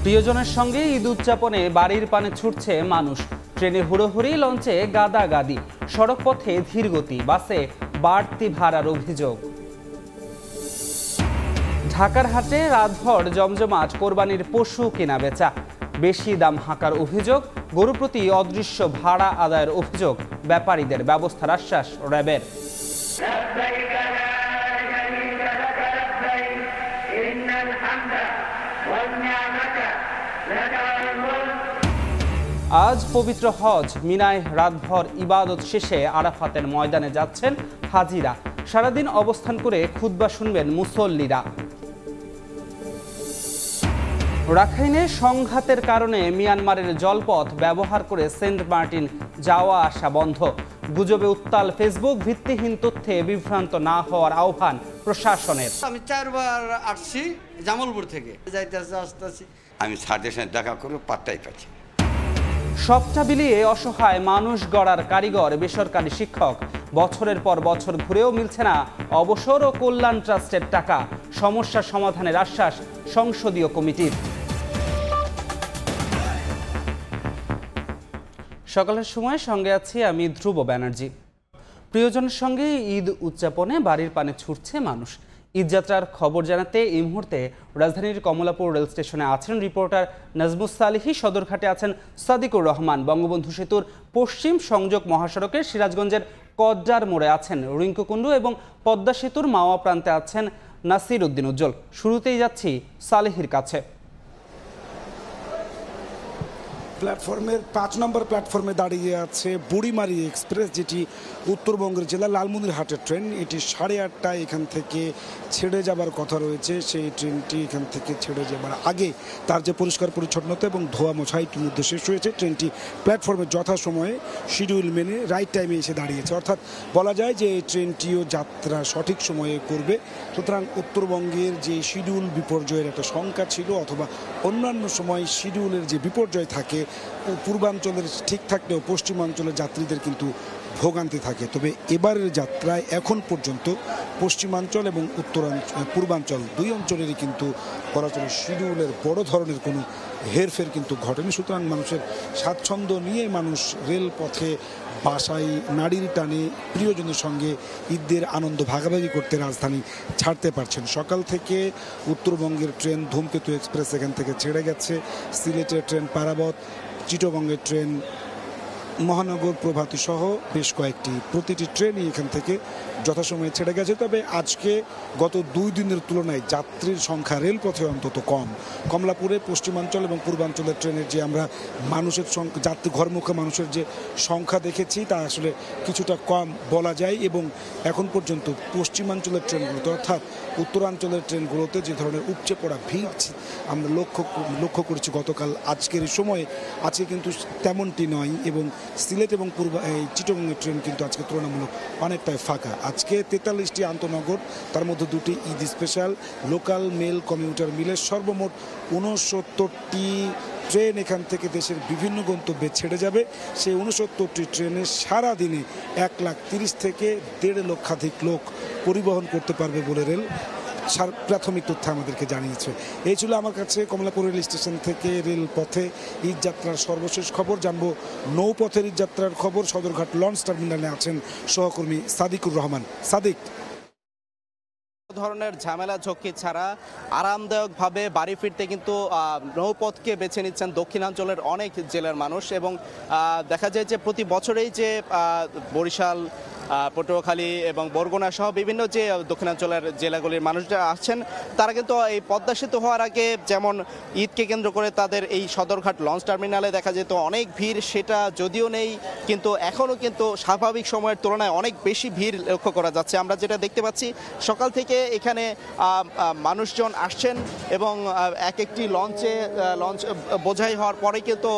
প্রিয়জনের সঙ্গে ঈদ উদযাপনে বাড়ির পানে ছুটছে মানুষ। ট্রেনে হুড়োহুড়ি, লঞ্চে গাদাগাদি, সড়কপথে ধীরগতি, বাসে বাড়তি ভাড়ার অভিযোগ। ঢাকার হাটে রাতভর জমজমাট কোরবানির পশু কেনা বেচা। বেশি দাম হাঁকার অভিযোগ, গরু প্রতি অদৃশ্য ভাড়া আদায়ের অভিযোগ। ব্যাপারীদের ব্যবস্থার আশ্বাস র্যাবের। আজ পবিত্র হজ। মিনায় রাতভর ইবাদত শেষে আরাফাতের ময়দানে যাচ্ছেন হাজিরা। সারাদিন অবস্থান করে খুতবা শুনবেন মুসল্লিরা। রাখাইনে সংঘাতের কারণে মিয়ানমারের জলপথ ব্যবহার করে সেন্ট মার্টিন যাওয়া আসা বন্ধ। গুজবে উত্তাল ফেসবুক, ভিত্তিহীন তথ্যে বিভ্রান্ত না হওয়ার আহ্বান প্রশাসনের। আমি 4 বার আসছি জামালপুর থেকে, আসতেছি আমি স্যারদের সাথে দেখা করে পাত্তাই পাচ্ছি। সবটা বিলিয়ে অসহায় মানুষ গড়ার কারিগর বেসরকারি শিক্ষক। বছরের পর বছর ঘুরেও মিলছে না অবসর ও কল্যাণ ট্রাস্টের টাকা। সমস্যা সমাধানের আশ্বাস সংসদীয় কমিটির। সকালের সময় সঙ্গে আছি আমি ধ্রুব ব্যানার্জি। প্রিয়জনের সঙ্গে ঈদ উদযাপনে বাড়ির পানে ছুটছে মানুষ। ঈদযাত্রার খবর জানাতে এই মুহূর্তে রাজধানীর কমলাপুর রেল স্টেশনে আছেন রিপোর্টার নাজমুস সালিহি, সদরঘাটে আছেন সাদিকুর রহমান, বঙ্গবন্ধু সেতুর পশ্চিম সংযোগ মহাসড়কের সিরাজগঞ্জের কড্ডার মোড়ে আছেন রিঙ্কু কুণ্ডু এবং পদ্মা সেতুর মাওয়া প্রান্তে আছেন নাসির উদ্দিন উজ্জ্বল। শুরুতেই যাচ্ছি সালিহির কাছে। প্ল্যাটফর্মের 5 নম্বর প্ল্যাটফর্মে দাঁড়িয়ে আছে বুড়িমারি এক্সপ্রেস, যেটি উত্তরবঙ্গের জেলা লালমনিরহাটের ট্রেন। এটি 8:30টায় এখান থেকে ছেড়ে যাবার কথা রয়েছে। সেই ট্রেনটি এখান থেকে ছেড়ে যাবার আগে তার যে পরিষ্কার পরিচ্ছন্নতা এবং ধোয়া মোছা এটির মধ্যে শেষ হয়েছে। ট্রেনটি প্ল্যাটফর্মে যথাসময়ে শিডিউল মেনে রাইট টাইমে এসে দাঁড়িয়েছে, অর্থাৎ বলা যায় যে এই ট্রেনটিও যাত্রা সঠিক সময়ে করবে। সুতরাং উত্তরবঙ্গের যে শিডিউল বিপর্যয়ের একটা শঙ্কা ছিল, অথবা অন্যান্য সময় শিডিউলের যে বিপর্যয় থাকে, পূর্বাঞ্চলের ঠিক থাকলেও পশ্চিমাঞ্চলের যাত্রীদের কিন্তু ভোগান্তি থাকে। তবে এবারের যাত্রায় এখন পর্যন্ত পশ্চিমাঞ্চল এবং পূর্বাঞ্চল দুই অঞ্চলেরই কিন্তু চলাচলের শিডিউলের বড় ধরনের কোনো হেরফের কিন্তু ঘটেনি। সুতরাং মানুষের স্বাচ্ছন্দ্য নিয়ে মানুষ রেলপথে, বাসায়, নারীর টানে প্রিয়জনের সঙ্গে ঈদের আনন্দ ভাগাভাগি করতে রাজধানী ছাড়তে পারছেন। সকাল থেকে উত্তরবঙ্গের ট্রেন ধূমকেতু এক্সপ্রেস এখান থেকে ছেড়ে গেছে, সিলেটের ট্রেন পারাবত, চিটগঙ্গের ট্রেন মহানগর প্রভাতী সহ বেশ কয়েকটি, প্রতিটি ট্রেনই এখান থেকে যথাসময়ে ছেড়ে গেছে। তবে আজকে গত 2 দিনের তুলনায় যাত্রীর সংখ্যা রেলপথে অন্তত কম। কমলাপুরে পশ্চিমাঞ্চল এবং পূর্বাঞ্চলের ট্রেনের যে আমরা মানুষের যাত্রী ঘরমুখী মানুষের যে সংখ্যা দেখেছি তা আসলে কিছুটা কম বলা যায়। এবং এখন পর্যন্ত পশ্চিমাঞ্চলের ট্রেনগুলোতে, অর্থাৎ উত্তরাঞ্চলের ট্রেনগুলোতে যে ধরনের উপচে পড়া ভিড় আমরা লক্ষ্য করেছি গতকাল আজকের এই সময়ে, আজকে কিন্তু তেমনটি নয়। এবং সিলেট এবং চিটগঙ্গের ট্রেন কিন্তু আজকে তুলনামূলক অনেকটাই ফাঁকা। আজকে 43টি আন্তনগর, তার মধ্যে 2টি Eid special, local, mail, commuter মিলে সর্বমোট 69টি ট্রেন এখান থেকে দেশের বিভিন্ন গন্তব্যে ছেড়ে যাবে। সেই 69টি ট্রেনে সারাদিনে 1,30,000 থেকে 1.5 লক্ষাধিক লোক পরিবহন করতে পারবে বলে রেল প্রাথমিক তথ্য আমাদেরকে জানিয়েছে। এই ছিল আমার কাছে কমলাপুর রেল স্টেশন থেকে রেল পথে ঈদযাত্রার সর্বশেষ খবর। জানবো নৌপথের ঈদযাত্রার খবর। সদরঘাট লঞ্চ টার্মিনালে আছেন সহকর্মী সাদিকুর রহমান। সাদিক, ধরনের ঝামেলা ঝক্কি ছাড়া আরামদায়কভাবে বাড়ি ফিরতে কিন্তু নৌপথকে বেছে নিচ্ছেন দক্ষিণাঞ্চলের অনেক জেলার মানুষ। এবং দেখা যায় যে প্রতি বছরেই যে বরিশাল, পটুয়াখালী এবং বরগুনা সহ বিভিন্ন যে দক্ষিণাঞ্চলের জেলাগুলির মানুষরা আসছেন, তারা কিন্তু এই পদ্মা সেতু হওয়ার আগে যেমন ঈদকে কেন্দ্র করে তাদের এই সদরঘাট লঞ্চ টার্মিনালে দেখা যেত অনেক ভিড়, সেটা যদিও নেই, কিন্তু এখনও কিন্তু স্বাভাবিক সময়ের তুলনায় অনেক বেশি ভিড় লক্ষ্য করা যাচ্ছে। আমরা যেটা দেখতে পাচ্ছি, সকাল থেকে এখানে মানুষজন আসছেন এবং এক একটি লঞ্চ বোঝাই হওয়ার পরে কিন্তু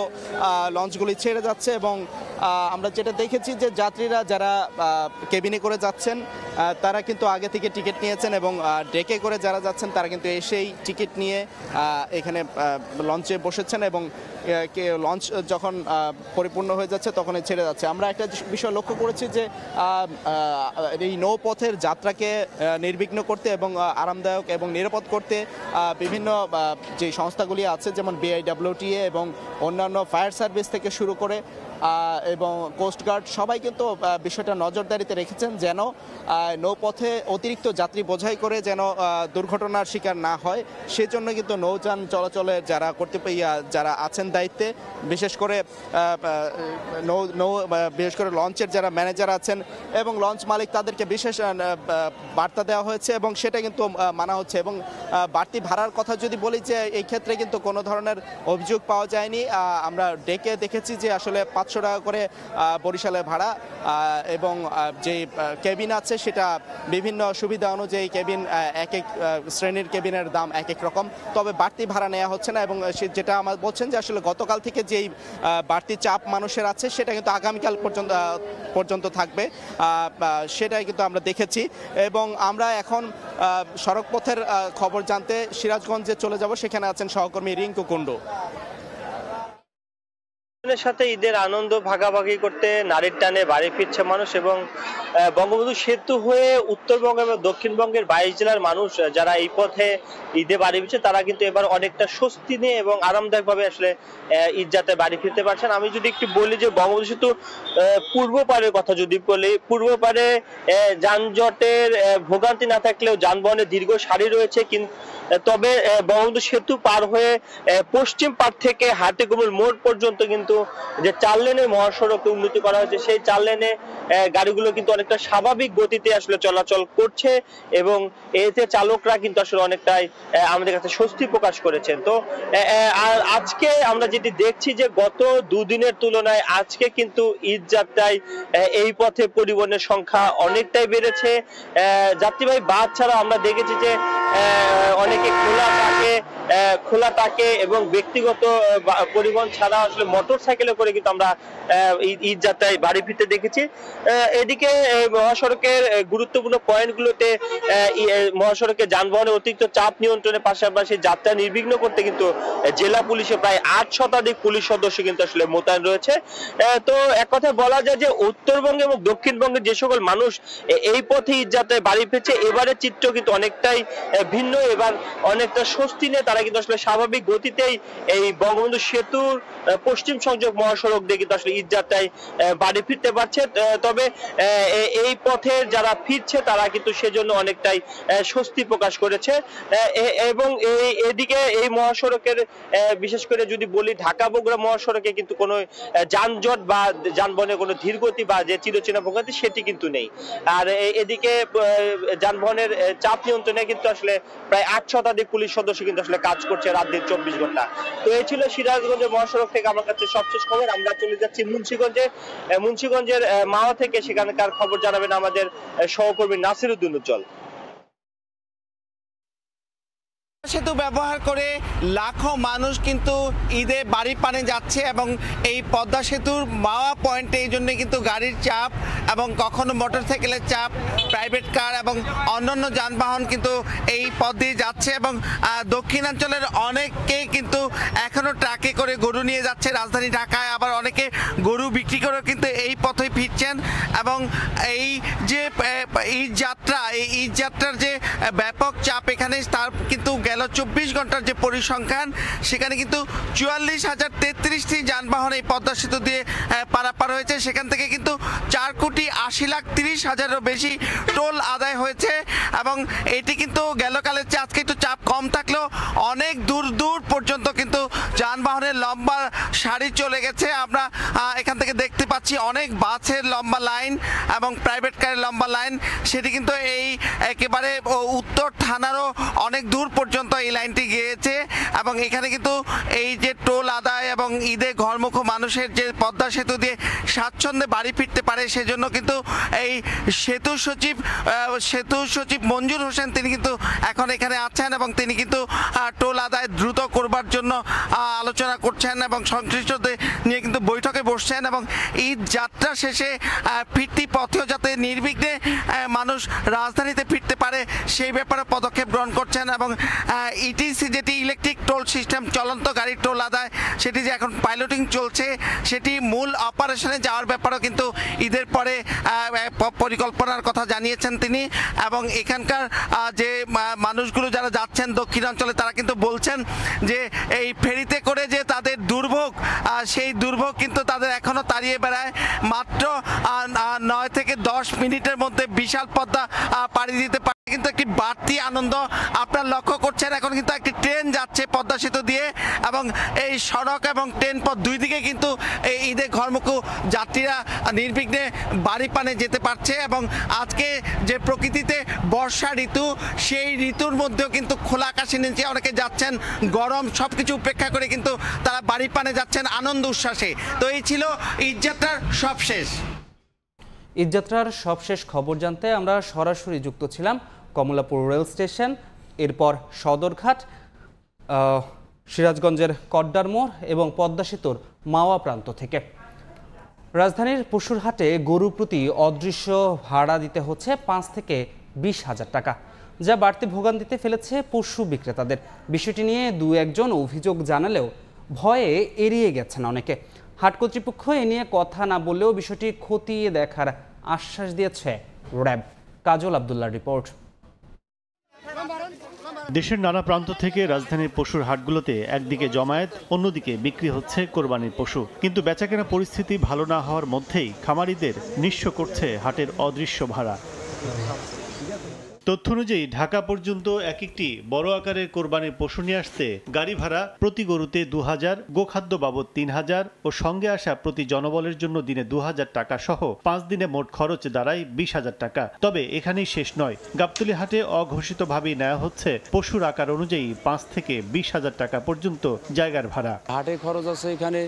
লঞ্চগুলি ছেড়ে যাচ্ছে। এবং আমরা যেটা দেখেছি যে যাত্রীরা যারা কেবিনে করে যাচ্ছেন তারা কিন্তু আগে থেকে টিকিট নিয়েছেন এবং ডেকে করে যারা যাচ্ছেন তারা কিন্তু এসেই টিকিট নিয়ে এখানে লঞ্চে বসেছেন এবং লঞ্চ যখন পরিপূর্ণ হয়ে যাচ্ছে তখনই ছেড়ে যাচ্ছে। আমরা একটা বিষয় লক্ষ্য করেছি যে এই নৌপথের যাত্রাকে নির্বিঘ্ন করতে এবং আরামদায়ক এবং নিরাপদ করতে বিভিন্ন যে সংস্থাগুলি আছে যেমন BIWTA এবং অন্যান্য ফায়ার সার্ভিস থেকে শুরু করে এবং কোস্টগার্ড সবাই কিন্তু বিষয়টা নজরদারিতে রেখেছেন যেন নৌপথে অতিরিক্ত যাত্রী বোঝাই করে যেন দুর্ঘটনার শিকার না হয়। সেজন্য কিন্তু নৌযান চলাচলে যারা যারা আছেন দায়িত্বে, বিশেষ করে বিশেষ করে লঞ্চের যারা ম্যানেজার আছেন এবং লঞ্চ মালিক তাদেরকে বিশেষ বার্তা দেওয়া হয়েছে এবং সেটা কিন্তু মানা হচ্ছে। এবং বাড়তি ভাড়ার কথা যদি বলি যে এই ক্ষেত্রে কিন্তু কোনো ধরনের অভিযোগ পাওয়া যায়নি। আমরা ডেকে দেখেছি যে আসলে 500 টাকা করে বরিশালের ভাড়া এবং যে কেবিন আছে সেটা বিভিন্ন সুবিধা অনুযায়ী কেবিন এক এক শ্রেণীর কেবিনের দাম এক এক রকম, তবে বাড়তি ভাড়া নেওয়া হচ্ছে না। এবং যেটা আমার বলছেন যে আসলে গতকাল থেকে যেই বাড়তি চাপ মানুষের আছে সেটা কিন্তু আগামীকাল পর্যন্ত থাকবে, সেটাই কিন্তু আমরা দেখেছি। এবং আমরা এখন সড়কপথের খবর জানতে সিরাজগঞ্জে চলে যাব, সেখানে আছেন সহকর্মী রিঙ্কু কুন্ডু। সাথে ঈদের আনন্দ ভাগাভাগি করতে নারীর টানে বাড়ি ফিরছে মানুষ এবং বঙ্গবন্ধু সেতু হয়ে উত্তরবঙ্গ এবং দক্ষিণবঙ্গের 22 জেলার মানুষ যারা এই পথে ঈদে বাড়ি ফিরছে তারা কিন্তু এবার অনেকটা স্বস্তি নিয়ে এবং আরামদায়ক ভাবে আসলে ঈদ যাত্রায় বাড়ি ফিরতে পারছেন। আমি যদি একটু বলি যে বঙ্গবন্ধু সেতু পূর্ব পারের কথা যদি বলি, পূর্ব পারে যানজটের ভোগান্তি না থাকলেও যানবাহনের দীর্ঘ সারি রয়েছে, কিন্তু তবে বঙ্গবন্ধু সেতু পার হয়ে পশ্চিম পার থেকে হাতিকুমুর মোড় পর্যন্ত কিন্তু যে 4 লেনের মহাসড়কে উন্নতি করা হয়েছে সেই 4 লেনে গাড়িগুলো কিন্তু অনেকটা স্বাভাবিক গতিতে আসলে চলাচল করছে এবং এতে চালকরা কিন্তু আসলে অনেকটাই আমাদের কাছে স্বস্তি প্রকাশ করেছেন। তো আর আজকে আমরা যেটি দেখছি যে গত দুদিনের তুলনায় আজকে কিন্তু ঈদ যাত্রায় এই পথে পরিবহনের সংখ্যা অনেকটাই বেড়েছে। যাত্রীবাহী বাস ছাড়া আমরা দেখেছি যে অনেকে খোলা টাকে এবং ব্যক্তিগত পরিবহন ছাড়া আসলে মোটর সাইকেলে করে কিন্তু আমরা ঈদ যাত্রায় বাড়ি ফিরতে দেখেছি। এদিকে মহাসড়কের গুরুত্বপূর্ণ পয়েন্টগুলোতে মহাসড়কে যানবাহনের অতিরিক্ত চাপ নিয়ন্ত্রণের পাশাপাশি যাত্রা নির্বিঘ্ন করতে কিন্তু জেলা পুলিশে প্রায় 8 শতাধিক পুলিশ সদস্য কিন্তু আসলে মোতায়েন রয়েছে। তো এক কথা বলা যায় যে উত্তরবঙ্গে এবং দক্ষিণবঙ্গের যে সকল মানুষ এই পথে ঈদ যাত্রায় বাড়ি ফিরছে এবারের চিত্র কিন্তু অনেকটাই ভিন্ন। এবার অনেকটা স্বস্তি নিয়ে তারা কিন্তু আসলে স্বাভাবিক গতিতেই এই বঙ্গবন্ধু সেতুর পশ্চিম সংযোগ মহাসড়ক দিয়ে কিন্তু আসলে ঈদ যাত্রায় বাড়ি ফিরতে পারছে। তবে এই পথে যারা ফিরছে তারা কিন্তু সেজন্য অনেকটাই স্বস্তি প্রকাশ করেছে। এবং এদিকে এই মহাসড়কের বিশেষ করে যদি বলি ঢাকা বগুড়া মহাসড়কে কিন্তু কোনো যানজট বা যানবাহনের কোনো ধীরগতি বা যে চিরচেনা ভোগান্তি সেটি কিন্তু নেই। আর এদিকে যানবাহনের চাপ নিয়ন্ত্রণে কিন্তু আসলে প্রায় 8 শতাধিক পুলিশ সদস্য কিন্তু আসলে কাজ করছে রাত দিন 24 ঘন্টা। তো এই ছিল সিরাজগঞ্জের মহাসড়ক থেকে আমার কাছে সবশেষ খবর। আমরা চলে যাচ্ছি মুন্সিগঞ্জের মাওয়া থেকে, সেখানকার খবর জানাবেন আমাদের সহকর্মী নাসির উদ্দিন উজ্জ্বল। সেতু ব্যবহার করে লাখো মানুষ কিন্তু ঈদে বাড়ি পানে যাচ্ছে এবং এই পদ্মা সেতুর মাওয়া পয়েন্টে এই জন্য কিন্তু গাড়ির চাপ এবং কখনো মোটরসাইকেলের চাপ, প্রাইভেট কার এবং অন্যান্য যানবাহন কিন্তু এই পথ দিয়ে যাচ্ছে এবং দক্ষিণাঞ্চলের অনেকেই কিন্তু এখনো ট্রাকে করে গরু নিয়ে যাচ্ছে রাজধানী ঢাকায়, আবার অনেকে গরু বিক্রি করেও কিন্তু এই পথে ফিরছেন। এবং এই যে ঈদ যাত্রার যে ব্যাপক চাপ এখানে তার কিন্তু গেল 24 ঘন্টার যে পরিসংখ্যান সেখানে কিন্তু 44,033টি যানবাহন এই পদ্মা সেতু দিয়ে পারাপার হয়েছে। সেখান থেকে কিন্তু 4,80,30,000-এরও বেশি টোল আদায় হয়েছে এবং এটি কিন্তু গেলকালের চেয়ে আজকে একটু চাপ কম থাকলেও অনেক দূর পর্যন্ত কিন্তু যানবাহনের লম্বা সারি চলে গেছে। আমরা এখান থেকে দেখতে পাচ্ছি অনেক বাসের লম্বা লাইন এবং প্রাইভেট কারের লম্বা লাইন, সেটি কিন্তু এই একেবারে উত্তর থানারও অনেক দূর পর্যন্ত এই লাইনটি গিয়েছে। এবং এখানে কিন্তু এই যে টোল আদায় এবং ঈদে ঘরমুখ মানুষের যে পদ্মা সেতু দিয়ে স্বাচ্ছন্দ্যে বাড়ি ফিরতে পারে সেজন্য কিন্তু এই সেতু সচিব মঞ্জুর হোসেন তিনি কিন্তু এখন এখানে আছেন এবং তিনি কিন্তু টোল আদায় দ্রুত করবার জন্য আলোচনা করছেন। করছেন এবং সংশ্লিষ্টদের নিয়ে কিন্তু বৈঠকে বসছেন এবং ঈদ যাত্রা শেষে ফিরতি পথেও যাতে নির্বিঘ্নে মানুষ রাজধানীতে ফিরতে পারে সেই ব্যাপারে পদক্ষেপ গ্রহণ করছেন এবং ইটিসি যেটি ইলেকট্রিক টোল সিস্টেম চলন্ত গাড়ির টোল আদায় সেটি যে এখন পাইলটিং চলছে সেটি মূল অপারেশনে যাওয়ার ব্যাপারেও কিন্তু ঈদের পরে পরিকল্পনার কথা জানিয়েছেন তিনি এবং এখানকার যে মানুষগুলো যারা যাচ্ছেন দক্ষিণাঞ্চলে তারা কিন্তু বলছেন যে এই ফেরিতে করে যে তাদের দুর্ভোগ সেই দুর্ভোগ কিন্তু তাদের এখনো তাড়িয়ে বেড়ায় মাত্র 9 থেকে 10 মিনিটের মধ্যে বিশাল পদ্মা পাড়ি দিতে পারে কিন্তু একটি বাড়তি আনন্দ আপনারা লক্ষ্য করছেন। এখন কিন্তু একটি ট্রেন যাচ্ছে পদ্মা সেতু দিয়ে এবং এই সড়ক এবং ট্রেন পথ দুই দিকে কিন্তু এই ঈদে ঘরমুখী যাত্রীরা নির্বিঘ্নে বাড়ি পানে যেতে পারছে এবং আজকে যে প্রকৃতিতে বর্ষা ঋতু সেই ঋতুর মধ্যেও কিন্তু খোলা আকাশের নিচে অনেকে যাচ্ছেন গরম সব কিছু উপেক্ষা করে কিন্তু তারা বাড়ি পানে যাচ্ছেন আনন্দ উচ্ছ্বাসে। তো এই ছিল ঈদযাত্রার সবশেষ। ঈদযাত্রার সবশেষ খবর জানতে আমরা সরাসরি যুক্ত ছিলাম কমলাপুর রেল স্টেশন, এরপর সদরঘাট, সিরাজগঞ্জের কড্ডার মোড় এবং পদ্মা সেতুর মাওয়া প্রান্ত থেকে। রাজধানীর পশুরহাটে গরু প্রতি অদৃশ্য ভাড়া দিতে হচ্ছে 5 থেকে 20,000 টাকা, যা বাড়তি ভোগান্তিতে ফেলেছে পশু বিক্রেতাদের। বিষয়টি নিয়ে 2-1জন অভিযোগ জানালেও ভয়ে এড়িয়ে গেছেন অনেকে। হাট কর্তৃপক্ষ এ নিয়ে কথা না বললেও বিষয়টি খতিয়ে দেখার আশ্বাস দিয়েছে র্যাব। কাজল আব্দুল্লাহর রিপোর্ট। দেশের নানা প্রান্ত থেকে রাজধানীর পশুর হাটগুলোতে একদিকে জমায়েত, অন্যদিকে বিক্রি হচ্ছে কোরবানির পশু। কিন্তু বেচাকেনা পরিস্থিতি ভালো না হওয়ার মধ্যেই খামারিদের নিঃস্ব করছে হাটের অদৃশ্য ভাড়া। তথ্য অনুযায়ী ঢাকা পর্যন্ত এক একটি বড় আকারের কোরবানির পশু নিয়ে আসতে গাড়ি ভাড়া প্রতি গরুতে 2,000, গোখাদ্য বাবদ 3,000 ও সঙ্গে আসা প্রতি জনবলের জন্য দিনে 2,000 টাকা সহ 5 দিনে মোট খরচ দাঁড়ায় 20,000 টাকা। তবে এখানেই শেষ নয়, গাবতলী হাটে অঘোষিতভাবেই নেওয়া হচ্ছে পশুর আকার অনুযায়ী 5 থেকে 20,000 টাকা পর্যন্ত জায়গার ভাড়া। হাটে খরচ আছে এখানে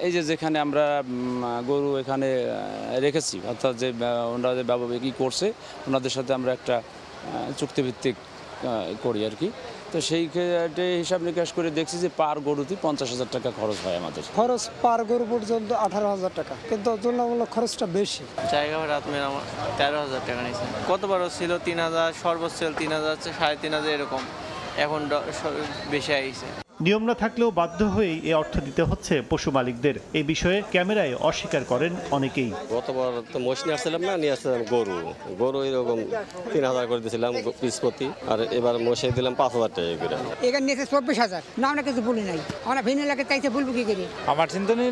এই যেখানে আমরা গরু এখানে রেখেছি, অর্থাৎ যে ওনারা যে ব্যবহার করছে ওনাদের সাথে আমরা একটা চুক্তিভিত্তিক করি আর কি। তো সেই হিসাব নিকাশ করে দেখছি যে পার গরুতে 50,000 টাকা খরচ হয় আমাদের। খরচ পার গরু পর্যন্ত 18,000 টাকা, কিন্তু তুলনামূলক খরচটা বেশি। জায়গা ভাড়া আপনার 13,000 টাকা নিয়েছে। কতবারও ছিল 3,000, সর্বোচ্চ 3,000, 3,500 এরকম, এখন বেশি আইছে। নিয়ম না থাকলেও বাধ্য হয়েই এ অর্থ দিতে হচ্ছে পশু মালিকদের। এই বিষয়ে ক্যামেরায় অস্বীকার করেন অনেকেই। গতবার তো মোষ নিয়ে আসছিলাম না, নিয়ে আসছিলাম গরু এরকম 3,000 করে দিয়েছিলাম পিস প্রতি, আর এবার মোষে দিলাম 5,000 টাকা করে। এখানে নিয়েছে 24,000, না আমরা কিছু বলি নাই, আমরা ভিন্ন লাগে তাইতে বলবো কি করে। আমার চিন্তা নেই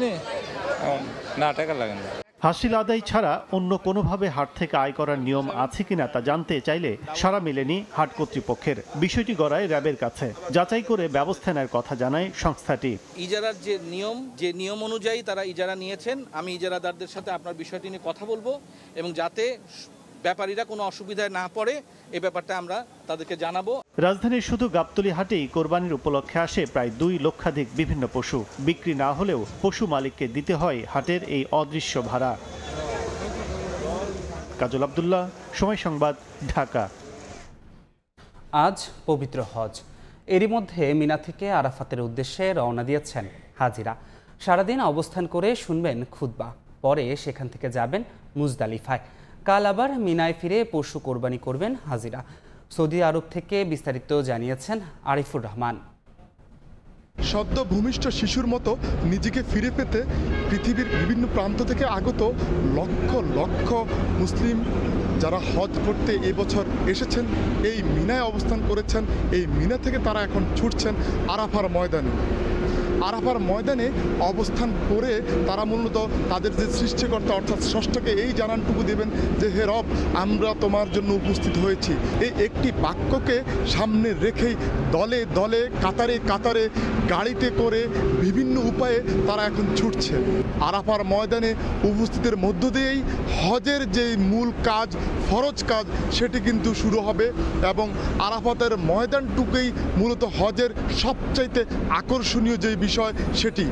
না, টাকা লাগে না। হাসিল আদায় ছাড়া অন্য কোনোভাবে হাট থেকে আয় করার নিয়ম আছে কিনা তা জানতে চাইলে সাড়া মেলেনি হাট কর্তৃপক্ষের। বিষয়টি গড়ায় র্যাবের কাছে, যাচাই করে ব্যবস্থা নেওয়ার কথা জানায় সংস্থাটি। ইজারার যে নিয়ম অনুযায়ী তারা ইজারা নিয়েছেন, আমি ইজারাদারদের সাথে আপনার বিষয়টি নিয়ে কথা বলবো এবং যাতে ব্যাপারীরা কোনো অসুবিধায় না পড়ে এই ব্যাপারটা আমরা তাদেরকে জানাবো। রাজধানীর শুধু গাবতলী হাটেই কোরবানির উপলক্ষে আসে প্রায় 2 লক্ষাধিক বিভিন্ন পশু। বিক্রি না হলেও পশু মালিককে দিতে হয় হাটের এই অদৃশ্য ভাড়া। কাজল আব্দুল্লাহ, সময় সংবাদ, ঢাকা। আজ পবিত্র হজ। এরই মধ্যে মিনা থেকে আরাফাতের উদ্দেশ্যে রওনা দিয়েছেন হাজিরা। সারাদিন অবস্থান করে শুনবেন খুতবা, পরে সেখান থেকে যাবেন মুজদালিফায়। কাল আবার মিনায় ফিরে পশু কোরবানি করবেন হাজিরা। সৌদি আরব থেকে বিস্তারিত জানিয়েছেন আরিফুর রহমান। সদ্য ভূমিষ্ঠ শিশুর মতো নিজেকে ফিরে পেতে পৃথিবীর বিভিন্ন প্রান্ত থেকে আগত লক্ষ লক্ষ মুসলিম যারা হজ করতে এবছর এসেছেন এই মিনায় অবস্থান করেছেন। এই মিনা থেকে তারা এখন ছুটছেন আরাফার ময়দানে। আরাফার ময়দানে অবস্থান করে তারা মূলত তাদের যে সৃষ্টিকর্তা অর্থাৎ স্রষ্টাকে এই জানানটুকু দেবেন যে হে রব, আমরা তোমার জন্য উপস্থিত হয়েছি। এই একটি বাক্যকে সামনে রেখেই দলে দলে কাতারে কাতারে গাড়িতে করে বিভিন্ন উপায়ে তারা এখন ছুটছে। আরাফার ময়দানে উপস্থিতের মধ্য দিয়েই হজের যে মূল কাজ, ফরজ কাজ, সেটি কিন্তু শুরু হবে এবং আরাফাতের ময়দানটুকুই মূলত হজের সবচাইতে আকর্ষণীয় যে বিষয় সেটি।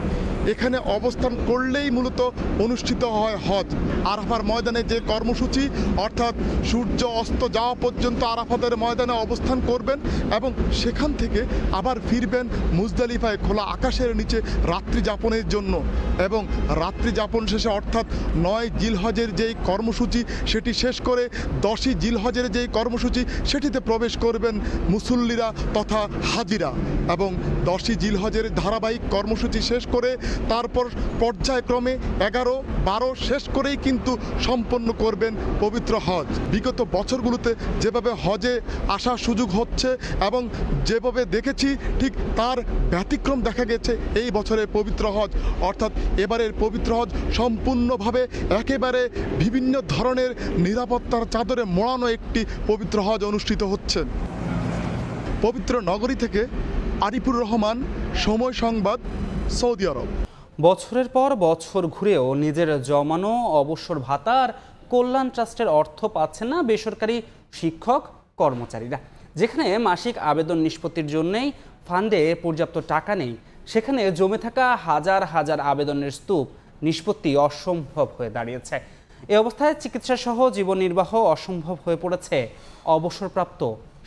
এখানে অবস্থান করলেই মূলত অনুষ্ঠিত হয় হজ। আরাফার ময়দানে যে কর্মসূচি, অর্থাৎ সূর্য অস্ত যাওয়া পর্যন্ত আরাফাতের ময়দানে অবস্থান করবেন এবং সেখান থেকে আবার ফিরবেন মুজদালিফায় খোলা আকাশের নিচে রাত্রি যাপনের জন্য, এবং রাত্রি যাপন শেষে অর্থাৎ 9 জিলহজের যেই কর্মসূচি সেটি শেষ করে 10ই জিলহজের যেই কর্মসূচি সেটিতে প্রবেশ করবেন মুসল্লিরা তথা হাজিরা, এবং 10ই জিলহজের ধারাবাহিক কর্মসূচি শেষ করে তারপর পর্যায়ক্রমে 11, 12 শেষ করেই কিন্তু সম্পন্ন করবেন পবিত্র হজ। বিগত বছরগুলোতে যেভাবে হজে আসার সুযোগ হচ্ছে এবং যেভাবে দেখেছি ঠিক তার ব্যতিক্রম দেখা গেছে এই বছরের পবিত্র হজ, অর্থাৎ এবারের পবিত্র হজ সম্পূর্ণভাবে একেবারে বিভিন্ন ধরনের নিরাপত্তার চাদরে মোড়ানো একটি পবিত্র হজ অনুষ্ঠিত হচ্ছে। পবিত্র নগরী থেকে আরিফুর রহমান, সময় সংবাদ, সৌদি আরব। বছরের পর বছর ঘুরেও নিজের জমানো অবসর ভাতা আর কল্যাণ ট্রাস্টের অর্থ পাচ্ছেন না বেসরকারি শিক্ষক কর্মচারীরা। যেখানে মাসিক আবেদন নিষ্পত্তির জন্যই ফান্ডে পর্যাপ্ত টাকা নেই, সেখানে জমে থাকা হাজার হাজার আবেদনের স্তূপ নিষ্পত্তি অসম্ভব হয়ে দাঁড়িয়েছে। এ অবস্থায় চিকিৎসা সহ জীবন নির্বাহ অসম্ভব হয়ে পড়েছে অবসরপ্রাপ্ত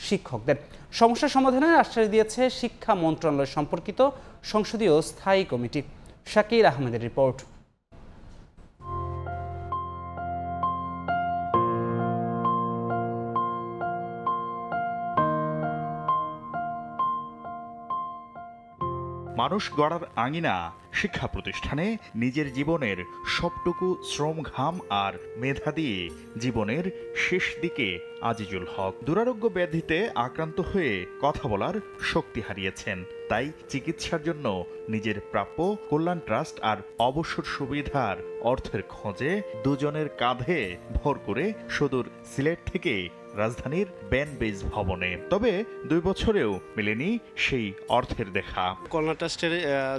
শিক্ষকদের। সমস্যা সমাধানের আশ্বাস দিয়েছে শিক্ষা মন্ত্রণালয় সম্পর্কিত সংসদীয় স্থায়ী কমিটি। শাকির আহমেদের রিপোর্ট। মানুষ গড়ার আঙিনা শিক্ষা প্রতিষ্ঠানে নিজের জীবনের সবটুকু শ্রম, ঘাম আর মেধা দিয়ে জীবনের শেষ দিকে আজিজুল হক দুরারোগ্য ব্যাধিতে আক্রান্ত হয়ে কথা বলার শক্তি হারিয়েছেন। তাই চিকিৎসার জন্য নিজের প্রাপ্য কল্যাণ ট্রাস্ট আর অবসর সুবিধার অর্থের খোঁজে দুজনের কাঁধে ভর করে সুদূর সিলেট থেকে রাজধানীর ব্যানবেজ ভবনে। তবে 2 বছরেও মেলেনি সেই অর্থের দেখা। কল্যাণ ট্রাস্টের